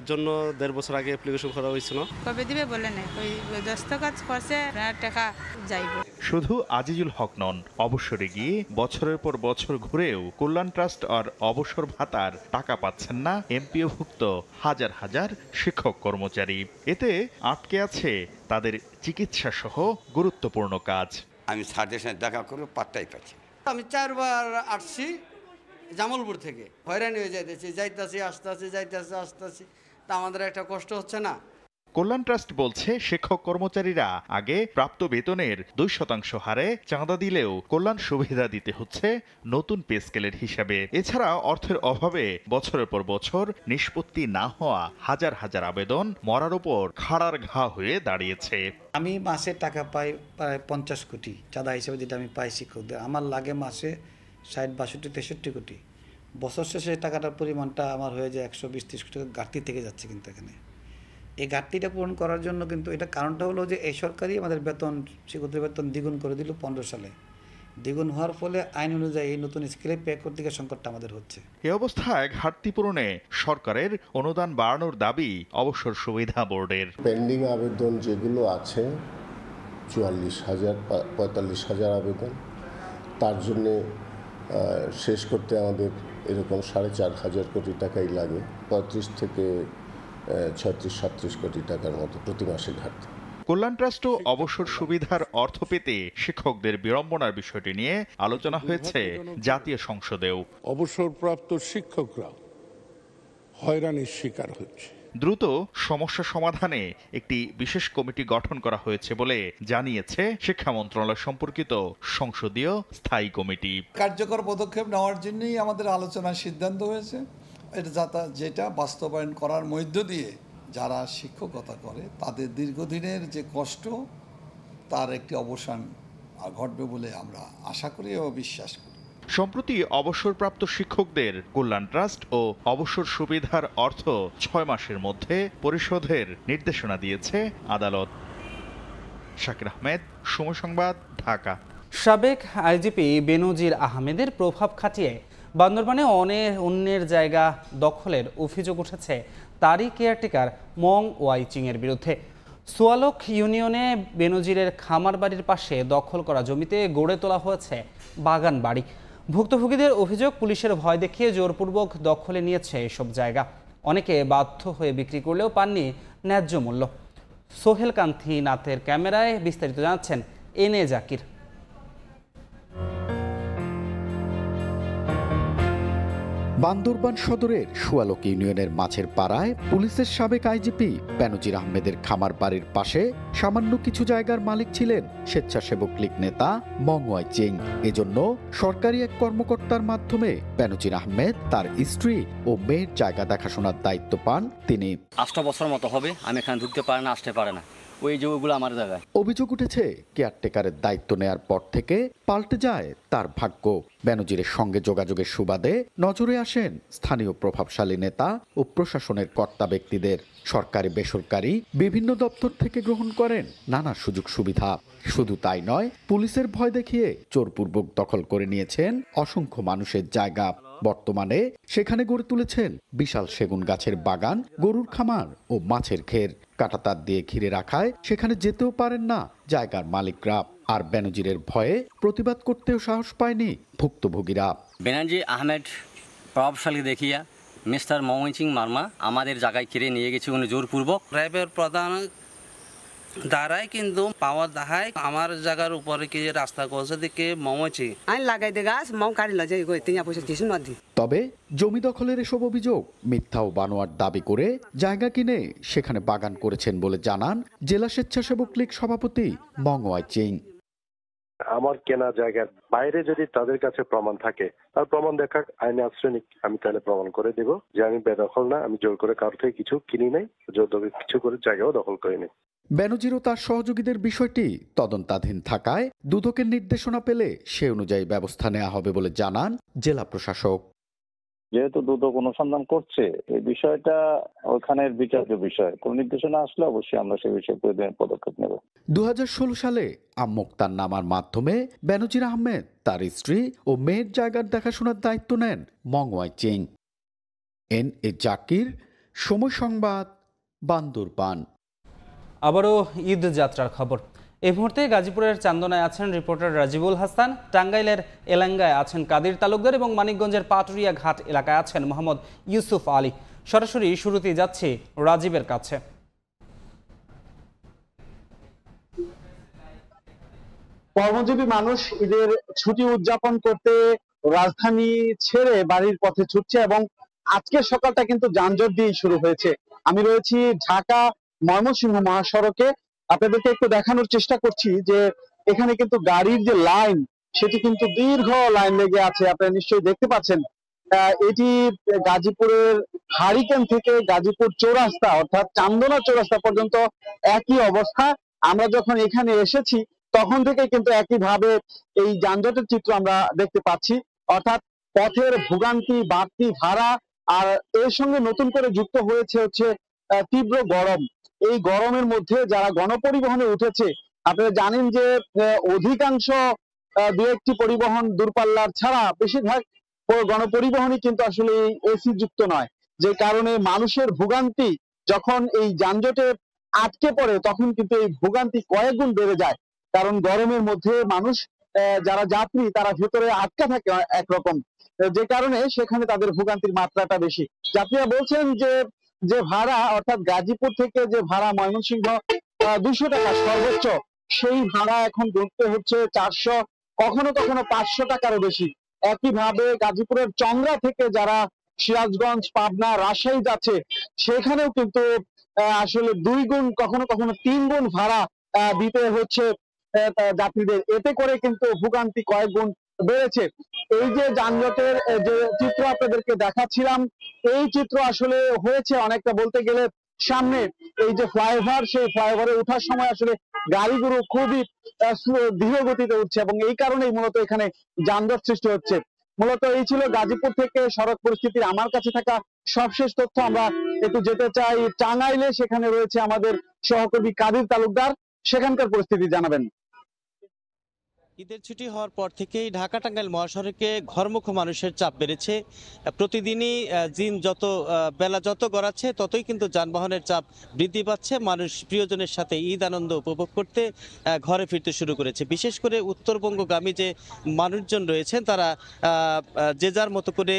জন্য 1.5 বছর আগে অ্যাপ্লিকেশন করা হয়েছিল। কবে দিবে বলে নাই, ওই দস্তখত করছে, টাকা যাইব। শুধু আজিজুল হক নন, অবসরে গিয়ে বছরের পর বছর ঘুরেও কল্যাণ ট্রাস্ট আর অবসর ভাতার টাকা পাচ্ছেন না এমপিওভুক্ত হাজার হাজার শিক্ষক কর্মচারী। এতে আটকে আছে তাদের চিকিৎসা সহ গুরুত্বপূর্ণ কাজ। আমি স্যারদের সাথে দেখা করে পাত্তাই পাচ্ছি। আমি 4 বার আসছি জামালপুর থেকে, হয়রানি হয়ে যাইতেছি আসতেছি, তা আমাদের একটা কষ্ট হচ্ছে না। কল্যাণ ট্রাস্ট বলছে শিক্ষক কর্মচারীরা আগে প্রাপ্ত বেতনের 2% হারে চাঁদা দিলেও কল্যাণ সুবিধা দিতে হচ্ছে নতুন পে স্কেলের হিসাবে। এছাড়া অর্থের অভাবে বছরের পর বছর নিষ্পত্তি না হওয়া হাজার হাজার আবেদন মরার উপর খাড়ার ঘা হয়ে দাঁড়িয়েছে। আমি মাসে টাকা পাই প্রায় 50 কোটি চাঁদা হিসেবে, যেটা আমি পাই শিক্ষকদের। আমার লাগে মাসে 60, 62, 63 কোটি। বছর শেষে টাকাটার পরিমাণটা আমার হয়ে যায় 120-30 কোটি টাকা ঘাটতি থেকে যাচ্ছে। কিন্তু এখানে এই ঘাটতিটা পূরণ করার জন্য কিন্তু এটা কারণটা হলো যে এই সরকারই আমাদের বেতন, শিক্ষকদের বেতন দ্বিগুণ করে দিল 15 সালে। দ্বিগুণ হওয়ার ফলে আইন অনুযায়ী এই নতুন স্কেলে পে করতে গিয়ে সংকটটা আমাদের হচ্ছে। এ অবস্থায় ঘাটতি পূরণে সরকারের অনুদান বাড়ানোর দাবি অবসর সুবিধা বোর্ডের। পেন্ডিং আবেদন যেগুলো আছে 44,000, 45,000 আবেদন, তার জন্য শেষ করতে আমাদের এরকম 4,500 কোটি টাকাই লাগে। 35 থেকে 36-37 কোটি টাকার মতো প্রতি মাসে ঘাটতি। কল্যাণ ট্রাস্ট ও অবসর সুবিধার অর্থ পেতে শিক্ষকদের বিড়ম্বনার বিষয়টি নিয়ে আলোচনা হয়েছে জাতীয় সংসদেও। অবসরপ্রাপ্ত শিক্ষকরা হয়রানির শিকার হচ্ছে। দ্রুত সমস্যা সমাধানে একটি বিশেষ কমিটি গঠন করা হয়েছে বলে জানিয়েছে শিক্ষা মন্ত্রণালয় সম্পর্কিত সংসদীয় স্থায়ী কমিটি। কার্যকর পদক্ষেপ নেওয়ার জন্যই আমাদের আলোচনার সিদ্ধান্ত হয়েছে। যেটা বাস্তবায়ন করার মধ্য দিয়ে যারা শিক্ষকতা করে তাদের দীর্ঘদিনের যে কষ্ট, তার একটি অবসান ঘটবে বলে আমরা আশা করি ও বিশ্বাস করি। সম্প্রতি অবসরপ্রাপ্ত শিক্ষকদের কল্যাণ ট্রাস্ট ও অবসর সুবিধার অর্থ 6 মাসের মধ্যে পরিশোধের নির্দেশনা দিয়েছে আদালত। শাকির আহমেদ, সময় সংবাদ, ঢাকা। সাবেক আইজিপি বেনজির আহমেদের প্রভাব খাটিয়ে বান্দরবানে অন্যের জায়গা দখলের অভিযোগ উঠেছে তারই কেয়ারটেকার মং ওয়াইচিংয়ের বিরুদ্ধে। সোয়ালক ইউনিয়নে বেনজিরের খামার বাড়ির পাশে দখল করা জমিতে গড়ে তোলা হয়েছে বাগান বাড়ি। ভুক্তভোগীদের অভিযোগ পুলিশের ভয় দেখিয়ে জোরপূর্বক দখলে নিয়েছে এসব জায়গা। অনেকে বাধ্য হয়ে বিক্রি করলেও পাননি ন্যায্য মূল্য। সোহেল কান্তি নাথের ক্যামেরায় বিস্তারিত জানাচ্ছেন এনে জাকির। বান্দরবান সদরের সুয়ালক ইউনিয়নের মাছের পাড়ায় পুলিশের সাবেক আইজিপি বেনজির আহমেদের খামার বাড়ির পাশে সামান্য কিছু জায়গার মালিক ছিলেন স্বেচ্ছাসেবক লীগ নেতা মংওয়াই চেং। এজন্য সরকারি এক কর্মকর্তার মাধ্যমে বেনজির আহমেদ তার স্ত্রী ও মেয়ের জায়গা দেখাশোনার দায়িত্ব পান তিনি। 8 বছর মতো হবে আমি এখানে ঢুকতে পারে না, আসতে পারে না, ওই জমিগুলো আমার জায়গায়। অভিযোগ উঠেছে কেয়ারটেকারের দায়িত্ব নেয়ার পর থেকে পাল্টে যায় তার ভাগ্য। বেনজিরের সঙ্গে যোগাযোগের সুবাদে নজরে আসেন স্থানীয় প্রভাবশালী নেতা ও প্রশাসনের কর্তা ব্যক্তিদের। সরকারি বেসরকারি বিভিন্ন দপ্তর থেকে গ্রহণ করেন নানা সুযোগ সুবিধা। শুধু তাই নয়, পুলিশের ভয় দেখিয়ে জোরপূর্বক দখল করে নিয়েছেন অসংখ্য মানুষের জায়গা। বর্তমানে সেখানে গড়ে তুলেছেন বিশাল সেগুন গাছের বাগান, গরুর খামার ও মাছের ঘের। কাঁটাতার দিয়ে ঘিরে রাখায় সেখানে যেতেও পারেন না জায়গার মালিকরা। আর বেনজিরের ভয়ে প্রতিবাদ করতেও সাহস পায়নি ভুক্তভোগীরা। বেনজির আহমেদ প্রভাবশালী দেখিয়া মিস্টার মংওয়াই মার্মা আমাদের জায়গায় ঘিরে নিয়ে গেছে উনি জোরপূর্বক। র্যাবের প্রধান দ্বারাই কিন্তু পাওয়ার দেখায় আমার জায়গার উপরে কি রাস্তা করছে দিকে মৌমাছি আইন লাগাই দে গাছ মৌ কাটি লাগে পয়সা নদী। তবে জমি দখলের এসব অভিযোগ মিথ্যা ও বানোয়ার দাবি করে জায়গা কিনে সেখানে বাগান করেছেন বলে জানান জেলা স্বেচ্ছাসেবক লীগ সভাপতি মংওয়াই চেং। আমার কেনা জায়গার বাইরে যদি তাদের কাছে প্রমাণ থাকে, তার প্রমাণ দেখা আইনে আশ্রয় নিক, আমি তাহলে প্রমাণ করে দেব যে আমি বেদখল না, আমি জোর করে কারো থেকে কিছু কিনি নাই, জোর কিছু করে জায়গাও দখল করে নেই। বেনজির ও তার সহযোগীদের বিষয়টি তদন্তাধীন থাকায় দুদকের নির্দেশনা পেলে সে অনুযায়ী ব্যবস্থা নেওয়া হবে বলে জানান জেলা প্রশাসক। যেহেতু দুদক অনুসন্ধান করছে, এই বিষয়টা ওখানের বিচার্য বিষয়, কোন নির্দেশনা আসলে অবশ্যই আমরা সেই বিষয়ে প্রয়োজনীয় পদক্ষেপ নেব। 2016 সালে আমোক্তার নামার মাধ্যমে বেনজির আহমেদ তার স্ত্রী ও মেয়ের জায়গার দেখাশোনার দায়িত্ব নেন মংওয়াই চেং। এনে জাকির, সময় সংবাদ, বান্দরবান। আবারও ঈদ যাত্রার খবর। এই মুহূর্তে গাজীপুরের চান্দনায় আছেন রিপোর্টার রাজিবুল হাসান, টাঙ্গাইলের এলাঙ্গায় আছেন কাদির তালুকদার এবং মানিকগঞ্জের পাটুরিয়া ঘাট এলাকায় আছেন মোহাম্মদ ইউসুফ আলী। সরাসরি শুরুতেই যাচ্ছি রাজীবের কাছে। কর্মজীবী মানুষ ঈদের ছুটি উদযাপন করতে রাজধানী ছেড়ে বাড়ির পথে ছুটছে এবং আজকের সকালটা কিন্তু যানজট দিয়ে শুরু হয়েছে। আমি রয়েছি ঢাকা ময়মনসিংহ মহাসড়কে, আপনাদেরকে একটু দেখানোর চেষ্টা করছি যে এখানে কিন্তু গাড়ির যে লাইন সেটি কিন্তু দীর্ঘ লাইন লেগে আছে। আপনারা নিশ্চয়ই দেখতে পাচ্ছেন এটি গাজীপুরের হারিকেন থেকে গাজীপুর চৌরাস্তা অর্থাৎ চান্দনা চৌরাস্তা পর্যন্ত একই অবস্থা। আমরা যখন এখানে এসেছি তখন থেকে কিন্তু একইভাবে এই যানজটের চিত্র আমরা দেখতে পাচ্ছি, অর্থাৎ পথের ভোগান্তি, বাড়তি ভাড়া, আর এর সঙ্গে নতুন করে যুক্ত হয়েছে হচ্ছে তীব্র গরম। এই গরমের মধ্যে যারা গণপরিবহনে উঠেছে, আপনারা জানেন যে অধিকাংশ দু একটি পরিবহন দূরপাল্লার ছাড়া বেশিরভাগ গণপরিবহনই কিন্তু আসলে এসি যুক্ত নয়, যে কারণে মানুষের ভোগান্তি যখন এই যানজটে আটকে পড়ে তখন কিন্তু এই ভোগান্তি কয়েক গুণ বেড়ে যায়। কারণ গরমের মধ্যে মানুষ যারা যাত্রী তারা ভেতরে আটকা থাকে একরকম, যে কারণে সেখানে তাদের ভোগান্তির মাত্রাটা বেশি। যাত্রীরা বলছেন যে ভাড়া অর্থাৎ গাজীপুর থেকে যে ভাড়া ময়মনসিংহ 200 টাকা সর্বোচ্চ, সেই ভাড়া এখন গুনতে হচ্ছে 400, কখনো কখনো 500 টাকারও বেশি। একইভাবে গাজীপুরের চংরা থেকে যারা সিরাজগঞ্জ, পাবনা, রাজশাহী যাচ্ছে সেখানেও কিন্তু আসলে 2 গুণ কখনো কখনো 3 গুণ ভাড়া দিতে হচ্ছে যাত্রীদের। এতে করে কিন্তু ভোগান্তি কয়েক গুণ বেড়েছে। এই যে যানজটের যে চিত্র আপনাদেরকে দেখাচ্ছিলাম, এই চিত্র আসলে হয়েছে অনেকটা বলতে গেলে সামনে এই যে ফ্লাইওভার, সেই ফ্লাইওভারে ওঠার সময় আসলে গাড়িগুলো খুবই ধীর গতিতে উঠছে এবং এই কারণেই মূলত এখানে যানজট সৃষ্টি হচ্ছে। মূলত এই ছিল গাজীপুর থেকে সড়ক পরিস্থিতির আমার কাছে থাকা সবশেষ তথ্য। আমরা একটু যেতে চাই টাঙ্গাইলে, সেখানে রয়েছে আমাদের সহকর্মী কাদির তালুকদার, সেখানকার পরিস্থিতি জানাবেন। ঈদের ছুটি হওয়ার পর থেকেই ঢাকা টাঙ্গাইল মহাসড়কে ঘরমুখ মানুষের চাপ বেড়েছে। প্রতিদিনই দিন বেলা যত গড়াচ্ছে ততই কিন্তু যানবাহনের চাপ বৃদ্ধি পাচ্ছে। মানুষ প্রিয়জনের সাথে ঈদ আনন্দ উপভোগ করতে ঘরে ফিরতে শুরু করেছে। বিশেষ করে উত্তরবঙ্গগামী যে মানুষজন রয়েছেন তারা যে যার মতো করে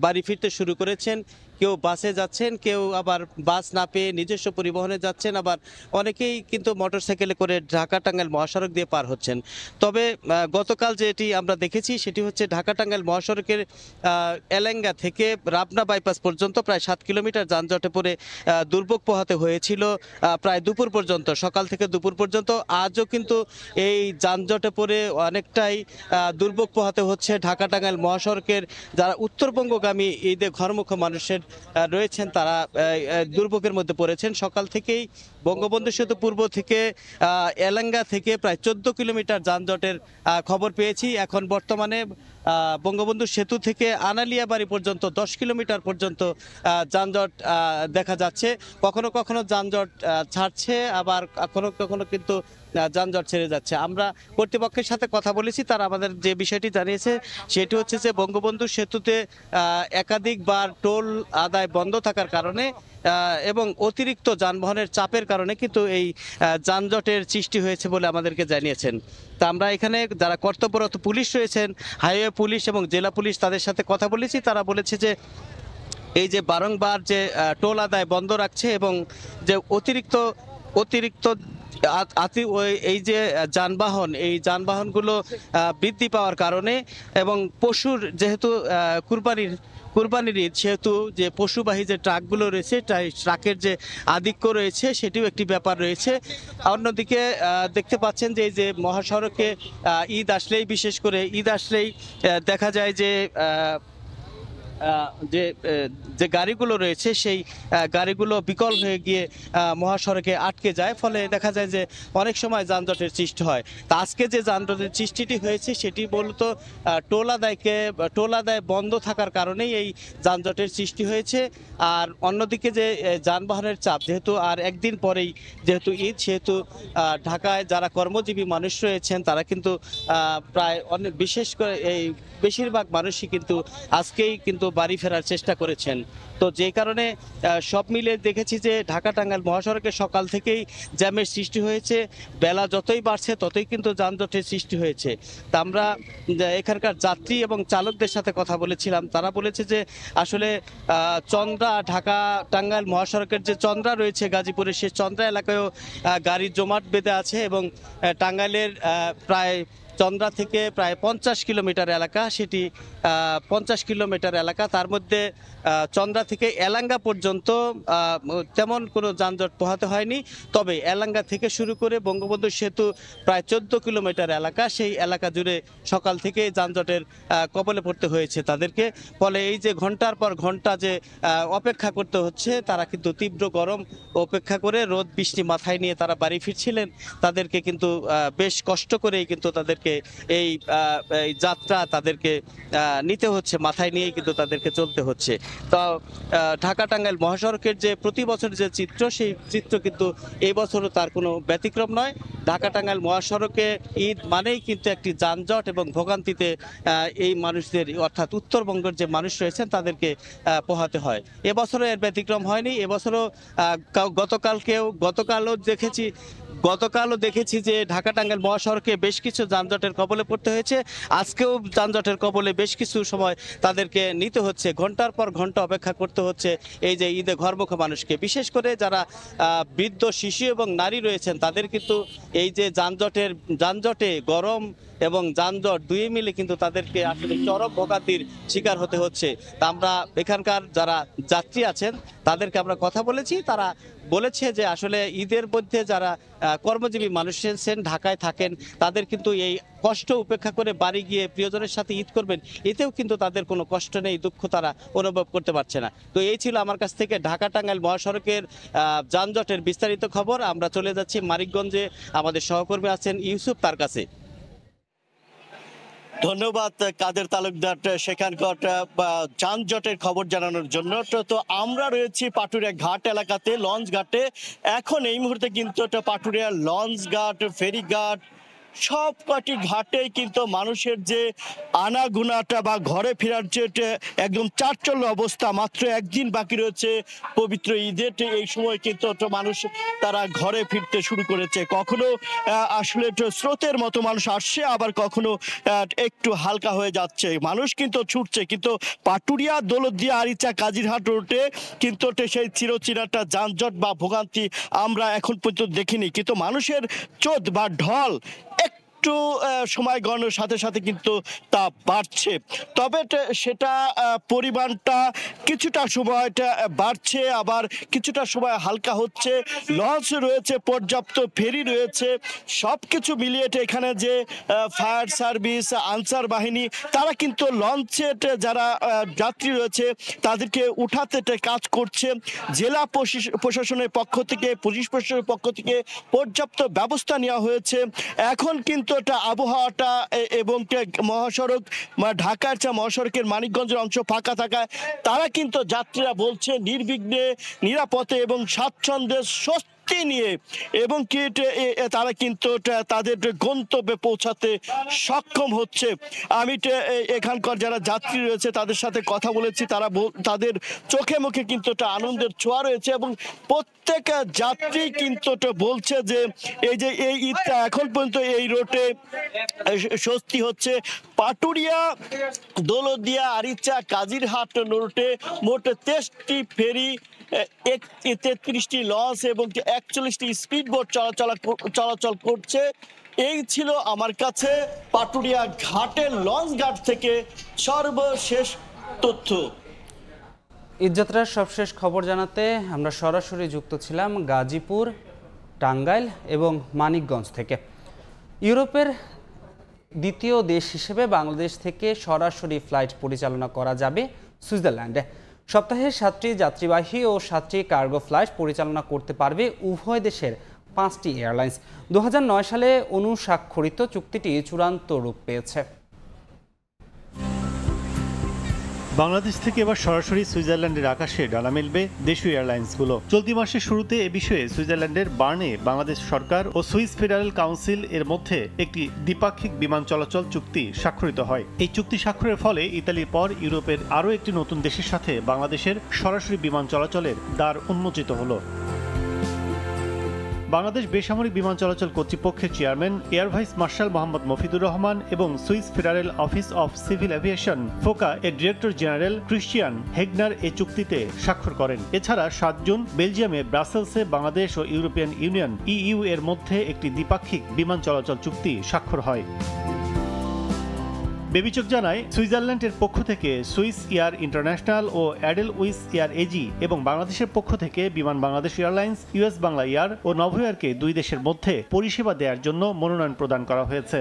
বাড়ি ফিরতে শুরু করেছেন। কেউ বাসে যাচ্ছেন, কেউ আবার বাস না পেয়ে নিজস্ব পরিবহনে যাচ্ছেন, আবার অনেকেই কিন্তু মোটরসাইকেলে করে ঢাকা টাঙ্গাইল মহাসড়ক দিয়ে পার হচ্ছেন। তবে গতকাল যেটি আমরা দেখেছি সেটি হচ্ছে ঢাকা টাঙ্গাইল মহাসড়কের এলেঙ্গা থেকে রাবনা বাইপাস পর্যন্ত প্রায় 7 কিলোমিটার যানজটে পড়ে দুর্ভোগ পোহাতে হয়েছিল প্রায় দুপুর পর্যন্ত, সকাল থেকে দুপুর পর্যন্ত। আজও কিন্তু এই যানজটে পড়ে অনেকটাই দুর্ভোগ পোহাতে হচ্ছে ঢাকা টাঙ্গাইল মহাসড়কের যারা উত্তরবঙ্গগামী ঈদে ঘরমুখ মানুষের রয়েছেন, তারা দুর্ভোগের মধ্যে পড়েছেন। সকাল থেকেই বঙ্গবন্ধু সেতু পূর্ব থেকে এলেঙ্গা থেকে প্রায় 14 কিলোমিটার যানজটের খবর পেয়েছি। এখন বর্তমানে বঙ্গবন্ধু সেতু থেকে আনালিয়াবাড়ি পর্যন্ত 10 কিলোমিটার পর্যন্ত যানজট দেখা যাচ্ছে। কখনো কখনো যানজট ছাড়ছে, আবার কখনো কখনো কিন্তু যানজট ছেড়ে যাচ্ছে। আমরা কর্তৃপক্ষের সাথে কথা বলেছি, তারা আমাদের যে বিষয়টি জানিয়েছে সেটি হচ্ছে যে বঙ্গবন্ধু সেতুতে একাধিকবার টোল আদায় বন্ধ থাকার কারণে এবং অতিরিক্ত যানবাহনের চাপের কারণে কিন্তু এই যানজটের সৃষ্টি হয়েছে বলে আমাদেরকে জানিয়েছেন। তা আমরা এখানে যারা কর্তব্যরত পুলিশ রয়েছেন, হাইওয়ে পুলিশ এবং জেলা পুলিশ, তাদের সাথে কথা বলেছি। তারা বলেছে যে এই যে বারংবার যে টোল আদায় বন্ধ রাখছে এবং যে অতিরিক্ত এই যে যানবাহন, এই যানবাহনগুলো বৃদ্ধি পাওয়ার কারণে এবং পশুর যেহেতু কুরবানির ঈদ, সেহেতু যে পশুবাহী যে ট্রাকগুলো রয়েছে, ট্রাকের যে আধিক্য রয়েছে সেটিও একটি ব্যাপার রয়েছে। অন্যদিকে দেখতে পাচ্ছেন যে এই যে মহাসড়কে ঈদ আসলেই, বিশেষ করে ঈদ আসলেই দেখা যায় যে যে গাড়িগুলো রয়েছে সেই গাড়িগুলো বিকল হয়ে গিয়ে মহাসড়কে আটকে যায়, ফলে দেখা যায় যে অনেক সময় যানজটের সৃষ্টি হয়। তা আজকে যে যানজটের সৃষ্টিটি হয়েছে সেটি মূলত টোল আদায় বন্ধ থাকার কারণেই এই যানজটের সৃষ্টি হয়েছে। আর অন্যদিকে যে যানবাহনের চাপ, যেহেতু আর একদিন পরেই যেহেতু ঈদ, সেহেতু ঢাকায় যারা কর্মজীবী মানুষ রয়েছেন তারা কিন্তু প্রায় অনেক, বিশেষ করে এই বেশিরভাগ মানুষই কিন্তু আজকেই কিন্তু বাড়ি ফেরার চেষ্টা করেছেন। তো যে কারণে সব মিলে দেখেছি যে ঢাকা টাঙ্গাইল মহাসড়কে সকাল থেকেই জ্যামের সৃষ্টি হয়েছে। বেলা যতই বাড়ছে ততই কিন্তু যানজটের সৃষ্টি হয়েছে। তা আমরা এখানকার যাত্রী এবং চালকদের সাথে কথা বলেছিলাম, তারা বলেছে যে আসলে চন্দ্রা, ঢাকা টাঙ্গাইল মহাসড়কের যে চন্দ্রা রয়েছে গাজীপুরে, সেই চন্দ্রা এলাকায়ও গাড়ির জমাট বেঁধে আছে এবং টাঙ্গাইলের প্রায় চন্দ্রা থেকে প্রায় 50 কিলোমিটার এলাকা, সেটি 50 কিলোমিটার এলাকা, তার মধ্যে চন্দ্রা থেকে এলাঙ্গা পর্যন্ত তেমন কোনো যানজট পোহাতে হয়নি। তবে এলাঙ্গা থেকে শুরু করে বঙ্গবন্ধু সেতু প্রায় 14 কিলোমিটার এলাকা, সেই এলাকা জুড়ে সকাল থেকে যানজটের কবলে পড়তে হয়েছে তাদেরকে। ফলে এই যে ঘন্টার পর ঘন্টা যে অপেক্ষা করতে হচ্ছে, তারা কিন্তু তীব্র গরম অপেক্ষা করে রোদ বৃষ্টি মাথায় নিয়ে তারা বাড়ি ফিরছিলেন। তাদেরকে কিন্তু বেশ কষ্ট করেই কিন্তু তাদেরকে এই যাত্রা তাদেরকে নিতে হচ্ছে, মাথায় নিয়েই কিন্তু তাদেরকে চলতে হচ্ছে। তো ঢাকা টাঙ্গাইল মহাসড়কের যে প্রতি বছর যে চিত্র, সেই চিত্র কিন্তু এই বছরও তার কোনো ব্যতিক্রম নয়। ঢাকা টাঙ্গাইল মহাসড়কে ঈদ মানেই কিন্তু একটি যানজট এবং ভোগান্তিতে এই মানুষদের, অর্থাৎ উত্তরবঙ্গের যে মানুষ রয়েছেন তাদেরকে পোহাতে হয়। এবছরও এর ব্যতিক্রম হয়নি। এবছরও গতকালও দেখেছি যে ঢাকা টাঙ্গাইল মহাসড়কে বেশ কিছু যানজটের কবলে পড়তে হয়েছে। আজকেও যানজটের কবলে বেশ কিছু সময় তাদেরকে নিতে হচ্ছে, ঘন্টার পর ঘন্টা অপেক্ষা করতে হচ্ছে এই যে ঈদে ঘরমুখ মানুষকে। বিশেষ করে যারা বৃদ্ধ, শিশু এবং নারী রয়েছেন তাদের কিন্তু এই যে যানজটে গরম এবং যানজট দুই মিলে কিন্তু তাদেরকে আসলে চরম ভোগান্তির শিকার হতে হচ্ছে। তা আমরা এখানকার যারা যাত্রী আছেন তাদেরকে আমরা কথা বলেছি, তারা বলেছে যে আসলে ঈদের মধ্যে যারা কর্মজীবী মানুষ আছেন, ঢাকায় থাকেন, তাদের কিন্তু এই কষ্ট উপেক্ষা করে বাড়ি গিয়ে প্রিয়জনের সাথে ঈদ করবেন, এতেও কিন্তু তাদের কোনো কষ্ট নেই, দুঃখ তারা অনুভব করতে পারছে না। তো এই ছিল আমার কাছ থেকে ঢাকা টাঙ্গাইল মহাসড়কের যানজটের বিস্তারিত খবর। আমরা চলে যাচ্ছি মানিকগঞ্জে, আমাদের সহকর্মী আছেন ইউসুফ, তার কাছে। ধন্যবাদ কাদের তালুকদার সেখানকার যানজটের খবর জানানোর জন্য। তো আমরা রয়েছি পাটুরিয়া ঘাট এলাকাতে, লঞ্চ ঘাটে। এখন এই মুহূর্তে কিন্তু পাটুরিয়া লঞ্চ ঘাট, ফেরিঘাট সব কটি ঘাটেই কিন্তু মানুষের যে আনাগোনাটা বা ঘরে ফেরার যে একদম চাঞ্চল্য অবস্থা। মাত্র একদিন বাকি রয়েছে পবিত্র ঈদের, এই সময় কিন্তু মানুষ তারা ঘরে ফিরতে শুরু করেছে। কখনো আসলে স্রোতের মতো মানুষ আসছে, আবার কখনো একটু হালকা হয়ে যাচ্ছে। মানুষ কিন্তু ছুটছে, কিন্তু পাটুরিয়া, দৌলতদিয়া, আরিচা, কাজিরহাট রোডে কিন্তু সেই চিরচিরাটা যানজট বা ভোগান্তি আমরা এখন পর্যন্ত দেখিনি। কিন্তু মানুষের চোদ বা ঢল একটু সময় গণনার সাথে সাথে কিন্তু তা বাড়ছে। তবে সেটা পরিমাণটা কিছুটা সময়টা বাড়ছে, আবার কিছুটা সময় হালকা হচ্ছে। লঞ্চ রয়েছে, পর্যাপ্ত ফেরি রয়েছে, সব কিছু মিলিয়ে এখানে যে ফায়ার সার্ভিস, আনসার বাহিনী, তারা কিন্তু লঞ্চের যারা যাত্রী রয়েছে তাদেরকে উঠাতে কাজ করছে। জেলা প্রশাসনের পক্ষ থেকে, পুলিশ প্রশাসনের পক্ষ থেকে পর্যাপ্ত ব্যবস্থা নেওয়া হয়েছে। এখন কিন্তু আবহাওয়াটা এবং মহাসড়ক ঢাকার মহাসড়কের মানিকগঞ্জের অংশ ফাঁকা থাকায় তারা কিন্তু যাত্রীরা বলছে নির্বিঘ্নে, নিরাপদে এবং স্বাচ্ছন্দ্যে নিয়ে এবং কি তারা কিন্তু তাদের গন্তব্যে পৌঁছাতে সক্ষম হচ্ছে। আমি এখানকার যারা যাত্রী রয়েছে তাদের সাথে কথা বলেছি, তারা তাদের চোখে মুখে কিন্তু একটা আনন্দের ছোঁয়া রয়েছে এবং প্রত্যেক যাত্রী কিন্তু বলছে যে এই ঈদটা এখন পর্যন্ত এই রোডে স্বস্তি হচ্ছে। পাটুরিয়া, দৌলতদিয়া, আরিচা, কাজিরহাট রোডে মোট 23টি ফেরি, 33টি লঞ্চ এবং 41টি স্পিড বোট চলাচল করছে। এই ছিল আমার কাছে পাটুরিয়া ঘাটের লঞ্চ ঘাট থেকে সর্বশেষ তথ্য। ঈদযাত্রার সবশেষ খবর জানাতে আমরা সরাসরি যুক্ত ছিলাম গাজীপুর, টাঙ্গাইল এবং মানিকগঞ্জ থেকে। ইউরোপের দ্বিতীয় দেশ হিসেবে বাংলাদেশ থেকে সরাসরি ফ্লাইট পরিচালনা করা যাবে সুইজারল্যান্ডে। সপ্তাহে 7টি যাত্রীবাহী ও 7টি কার্গো ফ্লাইট পরিচালনা করতে পারবে উভয় দেশের 5টি এয়ারলাইন্স। 2009 সালে অনুস্বাক্ষরিত চুক্তিটি চূড়ান্ত রূপ পেয়েছে। বাংলাদেশ থেকে এবার সরাসরি সুইজারল্যান্ডের আকাশে ডানা মেলবে দেশীয় এয়ারলাইন্সগুলো। চলতি মাসের শুরুতে এ বিষয়ে সুইজারল্যান্ডের বার্নে বাংলাদেশ সরকার ও সুইস ফেডারেল কাউন্সিল এর মধ্যে একটি দ্বিপাক্ষিক বিমান চলাচল চুক্তি স্বাক্ষরিত হয়। এই চুক্তি স্বাক্ষরের ফলে ইতালির পর ইউরোপের আরও একটি নতুন দেশের সাথে বাংলাদেশের সরাসরি বিমান চলাচলের দ্বার উন্মোচিত হলো। বাংলাদেশ বেসামরিক বিমান চলাচল কর্তৃপক্ষের chairman air vice marshal Mohammad Mofidur Rahman এবং Swiss federal office of civil aviation FOCA এর ডিরেক্টর জেনারেল ক্রিশ্চিয়ান হেগনার এই চুক্তিতে স্বাক্ষর করেন। এছাড়া 7 জুন বেলজিয়ামে ব্রাসেলসে বাংলাদেশ ও ইউরোপিয়ান ইউনিয়ন ইইউ এর মধ্যে একটি দ্বিপাক্ষিক বিমান চলাচল চুক্তি স্বাক্ষর হয়। বেবিচক জানায়, সুইজারল্যান্ডের পক্ষ থেকে সুইস এয়ার ইন্টারন্যাশনাল ও অ্যাডেল উইস এয়ার এজি এবং বাংলাদেশের পক্ষ থেকে Biman Bangladesh airlines, US Bangla air ও নভোএয়ারকে 2 দেশের মধ্যে পরিষেবা দেওয়ার জন্য মনোনয়ন প্রদান করা হয়েছে।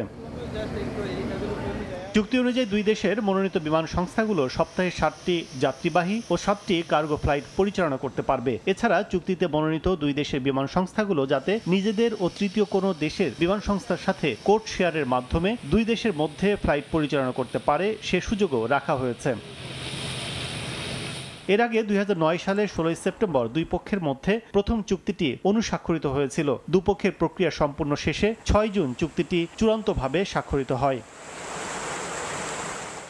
চুক্তি অনুযায়ী 2 দেশের মনোনীত বিমান সংস্থাগুলো সপ্তাহে 7টি যাত্রীবাহী ও 7টি কার্গো ফ্লাইট পরিচালনা করতে পারবে। এছাড়া চুক্তিতে মনোনীত 2 দেশের বিমান সংস্থাগুলো যাতে নিজেদের ও তৃতীয় কোনো দেশের বিমান সংস্থার সাথে কোড শেয়ারের মাধ্যমে 2 দেশের মধ্যে ফ্লাইট পরিচালনা করতে পারে সে সুযোগও রাখা হয়েছে। এর আগে 2009 সালের 16 সেপ্টেম্বর 2 পক্ষের মধ্যে প্রথম চুক্তিটি অনুস্বাক্ষরিত হয়েছিল। দুপক্ষের প্রক্রিয়া সম্পূর্ণ শেষে 6 জুন চুক্তিটি চূড়ান্তভাবে স্বাক্ষরিত হয়।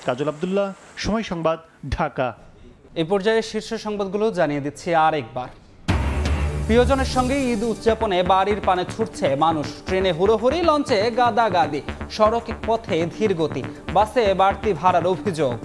কাজল আব্দুল্লাহ, সময় সংবাদ, ঢাকা। এই পর্যায়ে শীর্ষ সংবাদগুলো জানিয়ে দিচ্ছি আরেকবার। প্রিয়জনের সঙ্গে ঈদ উদযাপনে বাড়ির পানে ছুটছে মানুষ। ট্রেনে হুড়োহুড়ি, লঞ্চে গাদাগাদি, সড়ক পথে ধীর গতি, বাসে বাড়তি ভাড়ার অভিযোগ।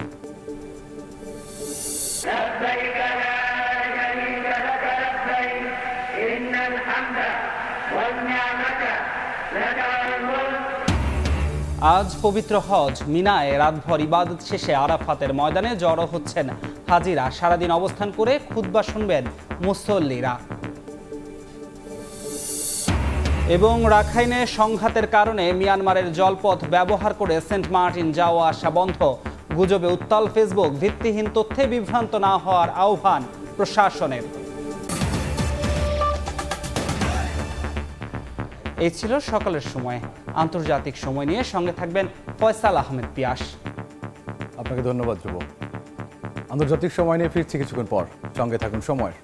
আজ পবিত্র হজ। মিনায় রাতভর ইবাদত শেষে আরাফাতের ময়দানে জড়ো হচ্ছেন হাজিরা। সারাদিন অবস্থান করে খুতবা শুনবেন মুসল্লিরা। এবং রাখাইনে সংঘাতের কারণে মিয়ানমারের জলপথ ব্যবহার করে সেন্ট মার্টিন যাওয়া আসা বন্ধ। গুজবে উত্তাল ফেসবুক। ভিত্তিহীন তথ্যে বিভ্রান্ত না হওয়ার আহ্বান প্রশাসনের। এই ছিল সকালের সময়। আন্তর্জাতিক সময় নিয়ে সঙ্গে থাকবেন ফয়সাল আহমেদ পিয়াস। আপনাকে ধন্যবাদ যুব। আন্তর্জাতিক সময় নিয়ে ফিরছি কিছুক্ষণ পর, সঙ্গে থাকুন সময়ের।